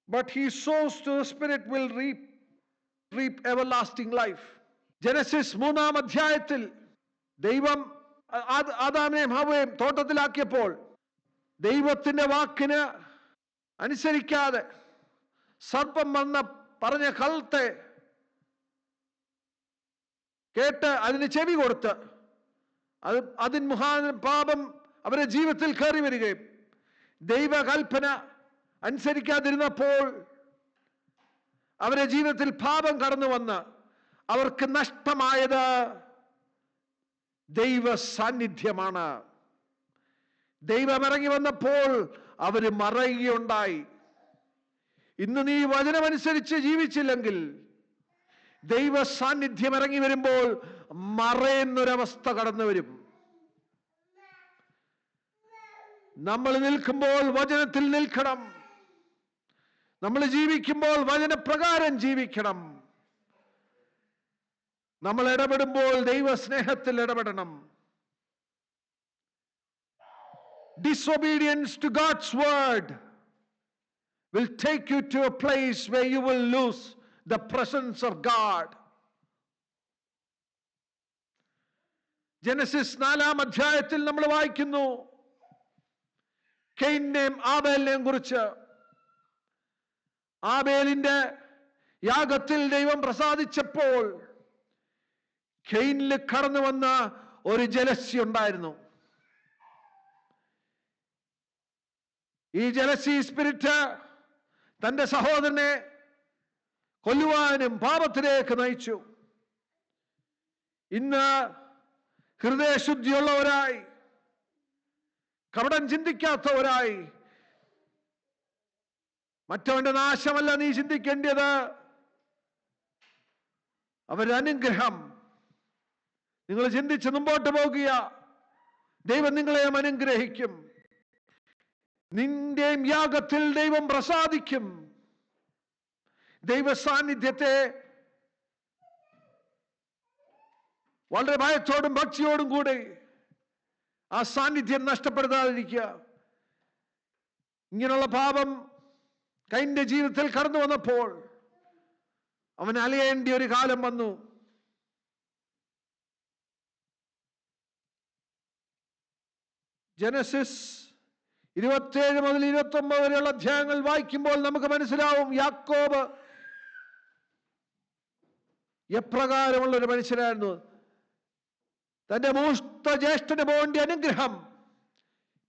Speaker 2: but he sows to the spirit will reap everlasting life. Genesis 3-ാം അധ്യായത്തിൽ ദൈവം ആദാമിനെയും ഹവ്വയെയും തോട്ടത്തിലാക്കിയപ്പോൾ ദൈവത്തിന്റെ വാക്കിന് അനുസരിക്കാതെ സർപ്പം പറഞ്ഞ കള്ളത്തെ കേട്ട് അതിന് ചെവി കൊടുത്ത് അതിന് മുഖാന്തരം പാപം അവരുടെ ജീവിതത്തിൽ കയറി വരികയും ദൈവകൽപ്പന അനുസരിക്കാതിരുന്നപ്പോൾ അവരുടെ ജീവിതത്തിൽ പാപം കടന്നു വന്ന് അവർക്ക് നഷ്ടമായത് ദൈവ സാന്നിധ്യമാണ്. ദൈവം ഇറങ്ങി വന്നപ്പോൾ അവര് മറയുകയുണ്ടായി. ഇന്ന് നീ വചനമനുസരിച്ച് ജീവിച്ചില്ലെങ്കിൽ ദൈവ സാന്നിധ്യം ഇറങ്ങി വരുമ്പോൾ മറയുന്നൊരവസ്ഥ കടന്നു വരും. നമ്മൾ നിൽക്കുമ്പോൾ വചനത്തിൽ നിൽക്കണം. നമ്മൾ ജീവിക്കുമ്പോൾ വചനപ്രകാരം ജീവിക്കണം. നമ്മൾ ഇടപെടുമ്പോൾ ദൈവസ്നേഹത്തിൽ ഇടപെടണം. Disobedience to God's word will take you to a place where you will lose the presence of God. Genesis 4-ാം അധ്യായത്തിൽ നമ്മൾ വായിക്കുന്നു കെയിനെയും ആബേലിനെയും കുറിച്ച്. ആബേലിന്റെ യാഗത്തിൽ ദൈവം പ്രസാദിച്ചപ്പോൾ കെയിനിൽ കടന്നു വന്ന ഒരു ജലസ്യ ഉണ്ടായിരുന്നു.
Speaker 1: ഈ ജലസി സ്പിരിറ്റ് തന്റെ സഹോദരനെ കൊല്ലുവാനും പാപത്തിലേക്ക് നയിച്ചു. ഇന്ന് ഹൃദയശുദ്ധിയുള്ളവരായി, കപടം ചിന്തിക്കാത്തവരായി, മറ്റവന്റെ നാശമല്ല നീ ചിന്തിക്കേണ്ടത്, അവരുടെ അനുഗ്രഹം. നിങ്ങൾ ചിന്തിച്ച് മുമ്പോട്ട് പോകുക, ദൈവം നിങ്ങളെയും അനുഗ്രഹിക്കും. നിന്റെയും യാഗത്തിൽ ദൈവം പ്രസാദിക്കും. ദൈവ സാന്നിധ്യത്തെ വളരെ ഭയത്തോടും ഭക്തിയോടും കൂടെ ആ സാന്നിധ്യം നഷ്ടപ്പെടുത്താതിരിക്കുക. ഇങ്ങനെയുള്ള പാപം കൈന്റെ ജീവിതത്തിൽ കടന്നു വന്നപ്പോൾ അവൻ അലയേണ്ട ഒരു കാലം വന്നു. ജനസിസ് 27 മുതൽ 29 വരെയുള്ള അധ്യായങ്ങൾ വായിക്കുമ്പോൾ നമുക്ക് മനസ്സിലാവും യാക്കോബ് എപ്രകാരമുള്ള ഒരു മനുഷ്യനായിരുന്നു. തന്റെ മൂത്ത ജ്യേഷ്ഠന് പോകേണ്ട അനുഗ്രഹം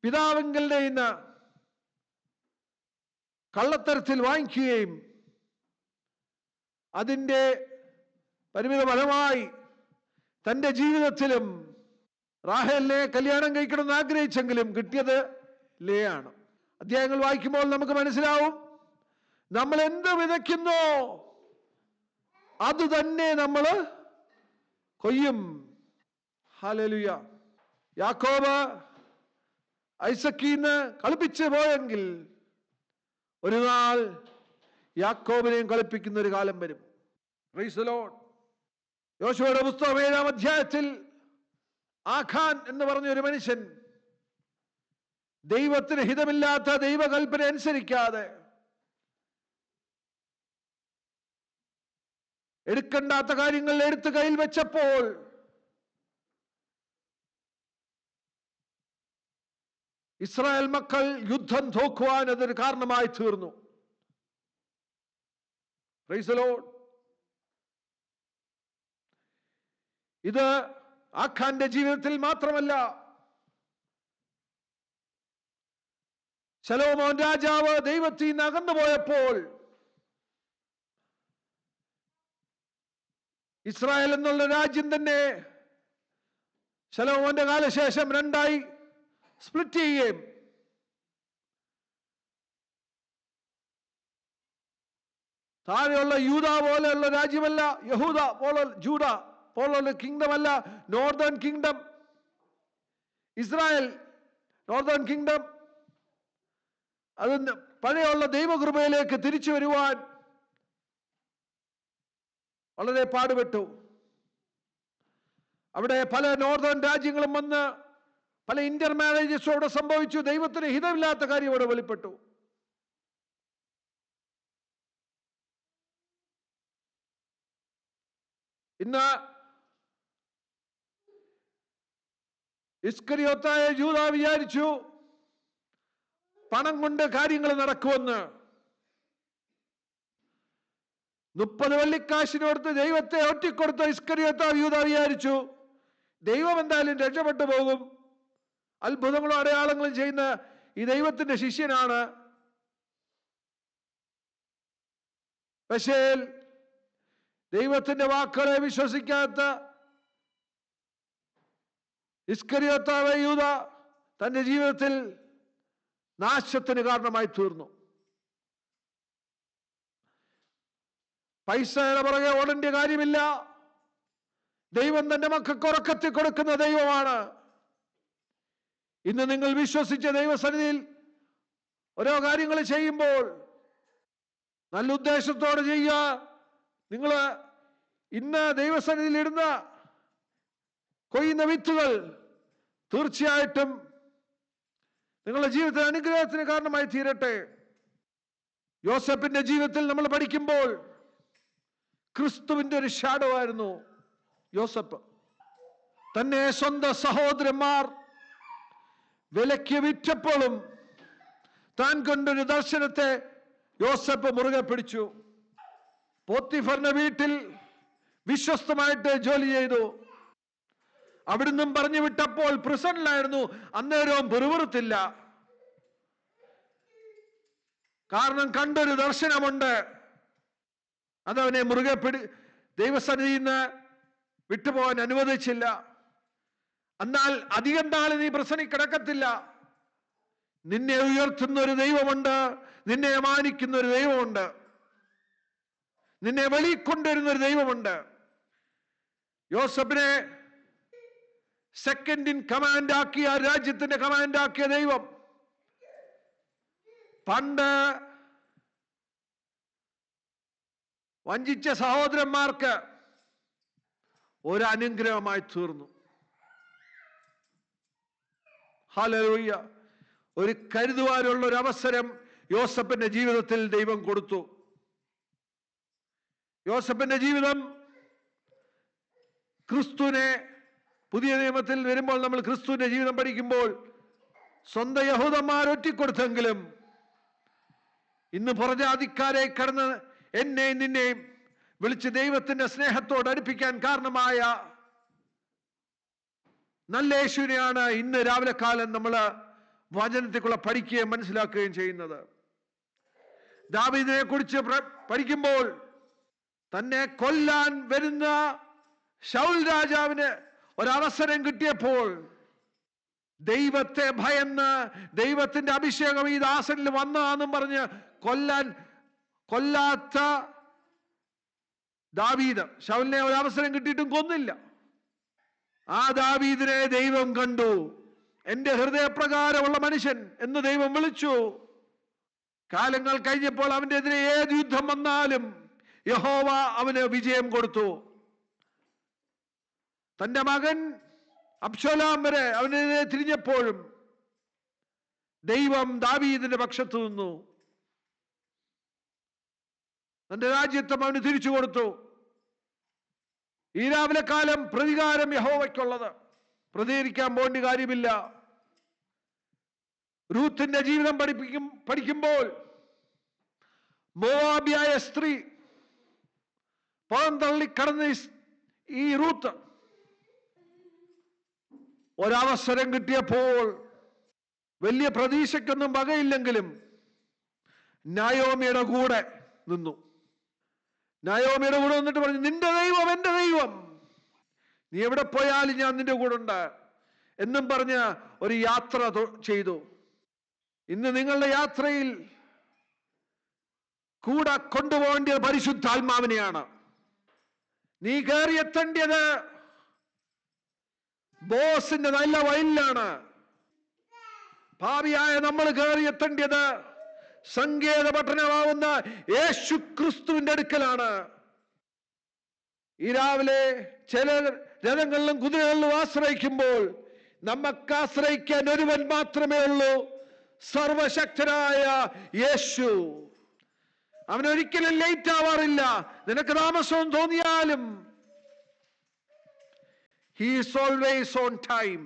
Speaker 1: പിതാവിങ്കിൽ നിന്ന് കള്ളത്തരത്തിൽ വാങ്ങിക്കുകയും അതിൻ്റെ പരിമിത ഫലമായി തന്റെ ജീവിതത്തിലും റാഹേലിനെ കല്യാണം കഴിക്കണമെന്ന് ആഗ്രഹിച്ചെങ്കിലും കിട്ടിയത് ലേയാണ്. അധ്യായങ്ങൾ വായിക്കുമ്പോൾ നമുക്ക് മനസ്സിലാവും നമ്മൾ എന്ത് വിതയ്ക്കുന്നോ അത് തന്നെ നമ്മൾ കൊയ്യും. ഹല്ലേലൂയ. യാക്കോബ് ഐസക്കീന്ന് കളിപ്പിച്ച് പോയെങ്കിൽ ഒരു നാൾ യാക്കോബിനെയും കളിപ്പിക്കുന്ന ഒരു കാലം വരും. Price the Lord. യോശുവയുടെ പുസ്തകം 7-ാം അധ്യായത്തിൽ ആഖാൻ എന്ന് പറഞ്ഞ ഒരു മനുഷ്യൻ ദൈവത്തിന് ഹിതമില്ലാത്ത ദൈവകൽപ്പന അനുസരിക്കാതെ എടുക്കേണ്ടാത്ത കാര്യങ്ങൾ എടുത്ത് കയ്യിൽ വെച്ചപ്പോൾ ഇസ്രായേൽ മക്കൾ യുദ്ധം തോക്കുവാൻ അതൊരു കാരണമായി തീർന്നു. Price the Lord. ഇത് ആഖാന്റെ ജീവിതത്തിൽ മാത്രമല്ല, ശലോമോൻ രാജാവ് ദൈവത്തിൽ നിന്ന് അകന്നുപോയപ്പോൾ ഇസ്രായേൽ എന്നുള്ള രാജ്യം തന്നെ ശലോമോന്റെ കാലശേഷം രണ്ടായി സ്പ്ലിറ്റ് ചെയ്യുകയും താഴെയുള്ള യൂദ പോലെയുള്ള രാജ്യമല്ല, യഹൂദ പോലെ ജൂഡ പോലുള്ള കിങ്ഡം അല്ല, northern kingdom Israel, northern kingdom അത് പഴയുള്ള ദൈവകൃപയിലേക്ക് തിരിച്ചു വരുവാൻ വളരെ പാടുപെട്ടു. അവിടെ പല നോർത്തേൺ രാജ്യങ്ങളും വന്ന് പല ഇന്റർ മാരേജസും അവിടെ സംഭവിച്ചു. ദൈവത്തിന് ഹിതമില്ലാത്ത കാര്യം അവിടെ വെളിപ്പെട്ടു. ഇന്ന് ഇസ്കരിയോത്തായ യൂദ വിചാരിച്ചു പണം കൊണ്ട് കാര്യങ്ങൾ നടക്കുമെന്ന്. 30 വെള്ളിക്കാശിനോടുത്ത് ദൈവത്തെ ഒറ്റിക്കൊടുത്ത ഇസ്കരിയോത്തായ യൂദ വിചാരിച്ചു ദൈവം എന്തായാലും രക്ഷപ്പെട്ടു പോകും, അത്ഭുതങ്ങളും അടയാളങ്ങളും ചെയ്യുന്ന ഈ ദൈവത്തിന്റെ ശിഷ്യനാണ്. പക്ഷേ ദൈവത്തിന്റെ വാക്കുകളെ വിശ്വസിക്കാത്ത ഇസ്കരിയോത്തായ യൂദ തന്റെ ജീവിതത്തിൽ നാശത്തിന് കാരണമായി തീർന്നു. പൈസയുടെ പുറകെ ഓടേണ്ട കാര്യമില്ല. ദൈവം തന്റെ മക്കൾക്ക് ഉറക്കത്തിൽ കൊടുക്കുന്ന ദൈവമാണ്. ഇന്ന് നിങ്ങൾ വിശ്വസിച്ച ദൈവസന്നിധിയിൽ ഓരോ കാര്യങ്ങൾ ചെയ്യുമ്പോൾ നല്ല ഉദ്ദേശത്തോടെ ചെയ്യുക. നിങ്ങൾ ഇന്ന് ദൈവസന്നിധിയിൽ ഇടുന്ന കൊയ്യുന്ന വിത്തുകൾ തീർച്ചയായിട്ടും നിങ്ങളുടെ ജീവിതത്തിൽ അനുഗ്രഹത്തിന് കാരണമായി തീരട്ടെ. യോസേപ്പിന്റെ ജീവിതത്തിൽ നമ്മൾ പഠിക്കുമ്പോൾ ക്രിസ്തുവിന്റെ ഒരു ഷാഡോ ആയിരുന്നു യോസേപ്പ്. തന്നെ സ്വന്തം സഹോദരന്മാർ വിലയ്ക്ക് വിറ്റപ്പോഴും താൻ കൊണ്ടൊരു ദർശനത്തെ യോസേപ്പ് മുറുകെ പിടിച്ചു. പോത്തിഫറിന്റെ വീട്ടിൽ വിശ്വസ്തമായിട്ട് ജോലി ചെയ്തു. അവിടുന്നും പറഞ്ഞു വിട്ടപ്പോൾ പ്രിസണിലായിരുന്നു. അന്നേരവും പിറുപിറുത്തില്ല. കാരണം കണ്ടൊരു ദർശനമുണ്ട്. അതവനെ മുറുകെ ദൈവസന്നിധിയിൽ നിന്ന് വിട്ടുപോകാൻ അനുവദിച്ചില്ല. എന്നാൽ അധികം നാൾ നീ പ്രസംഗി കിടക്കത്തില്ല. നിന്നെ ഉയർത്തുന്ന ഒരു ദൈവമുണ്ട്, നിന്നെ മാനിക്കുന്ന ഒരു ദൈവമുണ്ട്, നിന്നെ വെളിക്കൊണ്ടുവരുന്ന ഒരു ദൈവമുണ്ട്. യോസഫിനെ സെക്കൻഡ് ഇൻ കമാൻഡ് ആക്കിയ, രാജ്യത്തിന്റെ കമാൻഡ് ആക്കിയ ദൈവം പണ്ട് വഞ്ചിച്ച സഹോദരന്മാർക്ക് ഒരു അനുഗ്രഹമായി തീർന്നു. ഹല്ലേലൂയ. ഒരു കരുതുവാനുള്ള ഒരു അവസരം യോസഫിന്റെ ജീവിതത്തിൽ ദൈവം കൊടുത്തു. യോസഫിന്റെ ജീവിതം ക്രിസ്തുവിനെ, പുതിയ നിയമത്തിൽ വരുമ്പോൾ നമ്മൾ ക്രിസ്തുവിന്റെ ജീവിതം പഠിക്കുമ്പോൾ സ്വന്തം യഹൂദന്മാർ ഒറ്റിക്കൊടുത്തെങ്കിലും ഇന്ന് പുറജാതിക്കാരെ കടന്ന് എന്നെയും നിന്നെയും വിളിച്ച് ദൈവത്തിന്റെ സ്നേഹത്തോട് അടുപ്പിക്കാൻ കാരണമായ നല്ല യേശുവിനെയാണ് ഇന്ന് രാവിലെ കാലം നമ്മൾ വചനത്തെക്കുള്ള പഠിക്കുകയും മനസ്സിലാക്കുകയും ചെയ്യുന്നത്. ദാവീദിനെ കുറിച്ച് പഠിക്കുമ്പോൾ തന്നെ കൊല്ലാൻ വരുന്ന ശൗൽ രാജാവിന് ഒരവസരം കിട്ടിയപ്പോൾ ദൈവത്തെ ഭയന്ന്, ദൈവത്തിന്റെ അഭിഷേകം ഈ ദാസനിൽ വന്നതാണെന്നും പറഞ്ഞ് കൊല്ലാത്ത ദാവീദ്, ശൗലിനെ ഒരവസരം കിട്ടിയിട്ടും കൊന്നില്ല. ആ ദാവീദിനെ ദൈവം കണ്ടു. എന്റെ ഹൃദയപ്രകാരമുള്ള മനുഷ്യൻ എന്ന് ദൈവം വിളിച്ചു. കാലങ്ങൾ കഴിഞ്ഞപ്പോൾ അവന്റെ എതിരെ ഏത് യുദ്ധം വന്നാലും യഹോവ അവന് വിജയം കൊടുത്തു. തന്റെ മകൻ അബ്ശലോം വരെ അവനെതിരെ തിരിഞ്ഞപ്പോഴും ദൈവം ദാവീദിന്റെ പക്ഷത്തു നിന്നു. തന്റെ രാജ്യത്വം അവന് തിരിച്ചു കൊടുത്തു. ഈ രാവിലെ കാലം പ്രതികാരം യഹോവയ്ക്കുള്ളത്. പ്രതികരിക്കാൻ പോകേണ്ട കാര്യമില്ല. റൂത്തിന്റെ ജീവിതം പഠിക്കുമ്പോൾ മോവാബിയായ സ്ത്രീ പുറം തള്ളിക്കടന്ന് ഈ റൂത്ത് ഒരവസരം കിട്ടിയപ്പോൾ വലിയ പ്രതീക്ഷയ്ക്കൊന്നും വകയില്ലെങ്കിലും നയോമിയുടെ കൂടെ നിന്നു. നയോമിയുടെ കൂടെ നിന്നിട്ട് പറഞ്ഞു, നിന്റെ ദൈവം എന്റെ ദൈവം, നീ എവിടെ പോയാലും ഞാൻ നിന്റെ കൂടെ ഉണ്ട് എന്നും പറഞ്ഞ് ഒരു യാത്ര ചെയ്തു. ഇന്ന് നിങ്ങളുടെ യാത്രയിൽ കൂടെ കൊണ്ടുപോകേണ്ടത് പരിശുദ്ധാത്മാവിനെയാണ്. നീ കയറിയെത്തേണ്ടത് ബോസിന്റെ നല്ല വയലിലാണ്. ഭാവിയായ നമ്മൾ കയറിയെത്തേണ്ടത് സങ്കേത പട്ടണമാവുന്ന യേശു ക്രിസ്തുവിന്റെ അടുക്കലാണ്. ഈ രാവിലെ ചില രഥങ്ങളിലും കുതിരകളിലും ആശ്രയിക്കുമ്പോൾ നമുക്ക് ആശ്രയിക്കാൻ ഒരുവൻ മാത്രമേ ഉള്ളൂ, സർവശക്തനായ യേശു. അവനൊരിക്കലും ലേറ്റ് ആവാറില്ല. നിനക്ക് താമസവും തോന്നിയാലും he is always on time.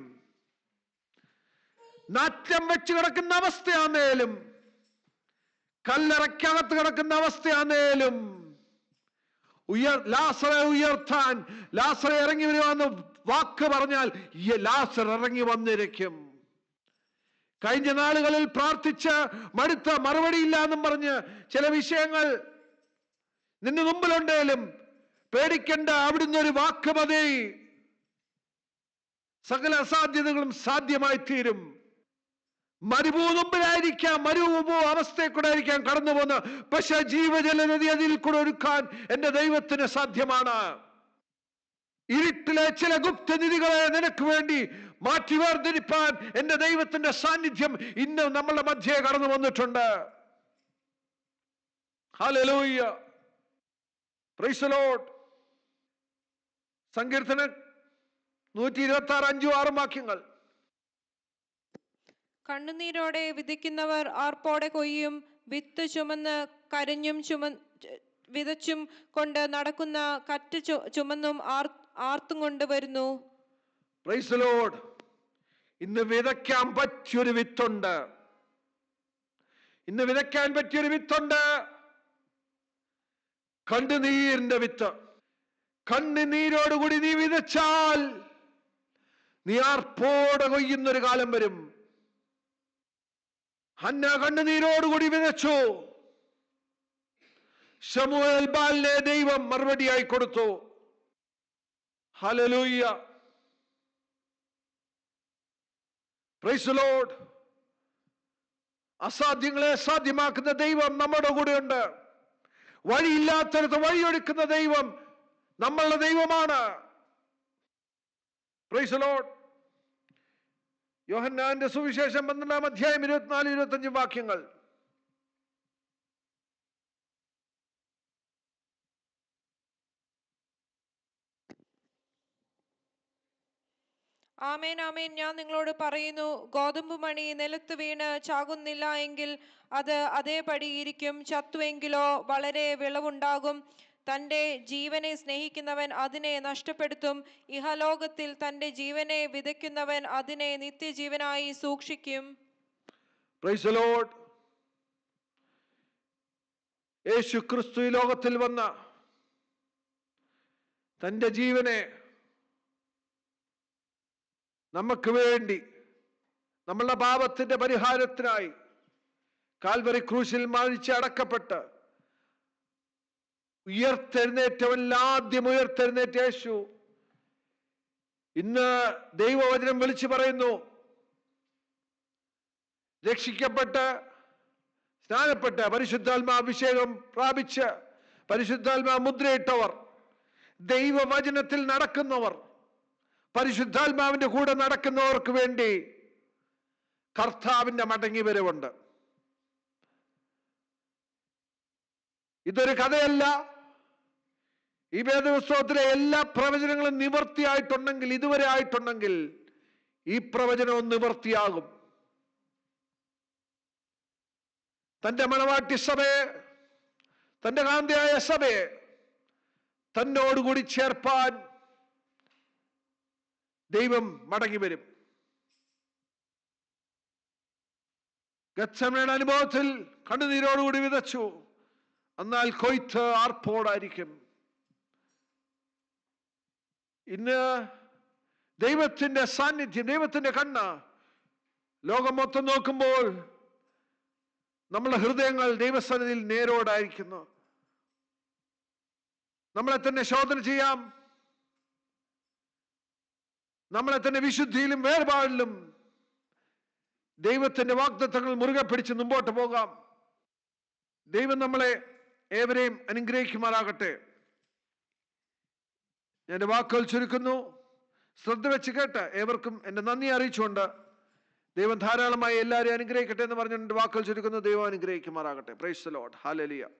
Speaker 1: നാറ്റം വെച്ച് കിടക്കുന്ന അവസ്ഥയാന്നേലും, കല്ലറയ്ക്കകത്ത് കിടക്കുന്ന അവസ്ഥയാന്നേലും, ലാസറെ ഉയർത്താൻ, ലാസറെ ഇറങ്ങി വരുവാന്ന് വാക്ക് പറഞ്ഞാൽ ലാസർ ഇറങ്ങി വന്നിരിക്കും. കഴിഞ്ഞ നാളുകളിൽ പ്രാർത്ഥിച്ച് മടുത്ത മറുപടിയില്ല എന്നും പറഞ്ഞ് ചില വിഷയങ്ങൾ നിന്റെ മുമ്പിലുണ്ടെങ്കിലും പേടിക്കണ്ട, അവിടുന്ന് ഒരു വാക്ക് മതി, സകല അസാധ്യതകളും സാധ്യമായി തീരും. മരുഭൂമുമ്പിലായിരിക്കാം, മരുഭൂ അവസ്ഥയെ കൂടെ ആയിരിക്കാം കടന്നു പോകുന്ന, പക്ഷെ ജീവജല നദി അതിൽ കൂടെ ഒരുക്കാൻ എന്റെ ദൈവത്തിന് സാധ്യമാണ്. ഇരുട്ടിലെ ചില ഗുപ്തനിധികളെ നിനക്ക് വേണ്ടി മാറ്റി വേർതിരിപ്പാൻ എന്റെ ദൈവത്തിന്റെ സാന്നിധ്യം ഇന്ന് നമ്മളുടെ മധ്യേ കടന്നു വന്നിട്ടുണ്ട്. Hallelujah, praise the Lord. സങ്കീർത്തനം 126 5 6 വാക്യങ്ങൾ.
Speaker 2: കണ്ണുനീരോടെ വിതയ്ക്കുന്നവർ ആർപ്പോടെ കൊയ്യും, വിത്ത് ചുമന്ന് കരഞ്ഞും വിതച്ചും കൊണ്ട് നടക്കുന്ന കറ്റ് ചുമന്നും ആർത്തും കൊണ്ട് വരുന്നു.
Speaker 1: Price the Lord. ഇന്ന് വിതയ്ക്കാൻ പറ്റിയൊരു വിത്തുണ്ട്. ഇന്ന് വിതയ്ക്കാൻ പറ്റിയൊരു വിത്തുണ്ട്. കണ്ണുനീരിന്റെ വിത്ത്. കണ്ണുനീരോടുകൂടി നീ വിതച്ചാൽ നീ ആർപ്പോടെ കൊയ്യുന്നൊരു കാലം വരും. ഹന്ന കണ്ണുനീരോടുകൂടി വിതച്ചു. ശമൂവേൽ ബാലിനെ ദൈവം മറുപടിയായി കൊടുത്തു. Hallelujah, praise the Lord. അസാധ്യങ്ങളെ സാധ്യമാക്കുന്ന ദൈവം നമ്മുടെ കൂടെയുണ്ട്. വഴിയില്ലാത്തടത്ത് വഴിയൊരുക്കുന്ന ദൈവം നമ്മളുടെ ദൈവമാണ്. Praise the Lord. യോഹന്നാന്റെ സുവിശേഷം 12-ാം അധ്യായം 24-25 വാക്യങ്ങൾ.
Speaker 2: ആമേൻ ആമേൻ, ഞാൻ നിങ്ങളോട് പറയുന്നു, ഗോതമ്പ് മണി നിലത്ത് വീണ് ചാകുന്നില്ല എങ്കിൽ അത് അതേപടി ഇരിക്കും. ചത്തുവെങ്കിലോ വളരെ വിളവുണ്ടാകും. തൻ്റെ ജീവനെ സ്നേഹിക്കുന്നവൻ അതിനെ നഷ്ടപ്പെടുത്തും. ഇഹലോകത്തിൽ തൻ്റെ ജീവനെ വിതയ്ക്കുന്നവൻ അതിനെ നിത്യജീവനായി സൂക്ഷിക്കും.
Speaker 1: Price the Lord. യേശു ക്രിസ്തു ഈ ലോകത്തിൽ വന്ന തൻ്റെ ജീവനെ നമുക്ക് വേണ്ടി നമ്മളുടെ പാപത്തിന്റെ പരിഹാരത്തിനായി കാൽവരി ക്രൂശിൽ മരിച്ച് അടക്കപ്പെട്ട് ആദ്യം ഉയർത്തെഴുന്നേറ്റ യേശു ഇന്ന് ദൈവവചനം വിളിച്ചു പറയുന്നു, രക്ഷിക്കപ്പെട്ട് സ്നാനപ്പെട്ട് പരിശുദ്ധാത്മാഭിഷേകം പ്രാപിച്ച് പരിശുദ്ധാത്മാ മുദ്രയിട്ടവർ, ദൈവവചനത്തിൽ നടക്കുന്നവർ, പരിശുദ്ധാത്മാവിന്റെ കൂടെ നടക്കുന്നവർക്ക് വേണ്ടി കർത്താവിന്റെ മടങ്ങി വരവുണ്ട്. ഇതൊരു കഥയല്ല. ഈ വേദപുസ്തകത്തിലെ എല്ലാ പ്രവചനങ്ങളും നിവർത്തിയായിട്ടുണ്ടെങ്കിൽ, ഇതുവരെ ആയിട്ടുണ്ടെങ്കിൽ, ഈ പ്രവചനവും നിവർത്തിയാകും. തന്റെ മണവാട്ടി സഭയെ, തന്റെ കാന്തയായ സഭയെ തന്നോടുകൂടി ചേർപ്പാൻ ദൈവം മടങ്ങി വരും. ഗത്സമനയുടെ അനുഭവത്തിൽ കണ്ണുനീരോടുകൂടി വിതച്ചു, എന്നാൽ കൊയ്ത്ത് ആർപ്പോടായിരിക്കും. ഇന്ന് ദൈവത്തിന്റെ സാന്നിധ്യം, ദൈവത്തിന്റെ കണ്ണ് ലോകം മൊത്തം നോക്കുമ്പോൾ നമ്മുടെ ഹൃദയങ്ങൾ ദൈവസന്നിധിയിൽ നേരോടായിരിക്കുന്നു. നമ്മളെ തന്നെ ശോധന ചെയ്യാം. നമ്മളെ തന്നെ വിശുദ്ധിയിലും വേർപാടിലും ദൈവത്തിന്റെ വാഗ്ദത്തങ്ങൾ മുറുകെ പിടിച്ച് മുമ്പോട്ട് പോകാം. ദൈവം നമ്മളെ ഏവരെയും അനുഗ്രഹിക്കുമാറാകട്ടെ. എൻ്റെ വാക്കുകൾ ചുരുക്കുന്നു. ശ്രദ്ധ വെച്ച് കേട്ട് ഏവർക്കും എൻ്റെ നന്ദി അറിയിച്ചുകൊണ്ട് ദൈവം ധാരാളമായി എല്ലാവരെയും അനുഗ്രഹിക്കട്ടെ എന്ന് പറഞ്ഞുകൊണ്ട് വാക്കുകൾ ചുരുക്കുന്നു. ദൈവം അനുഗ്രഹിക്കുമാറാകട്ടെ. Price the Lord. ഹല്ലേലൂയ.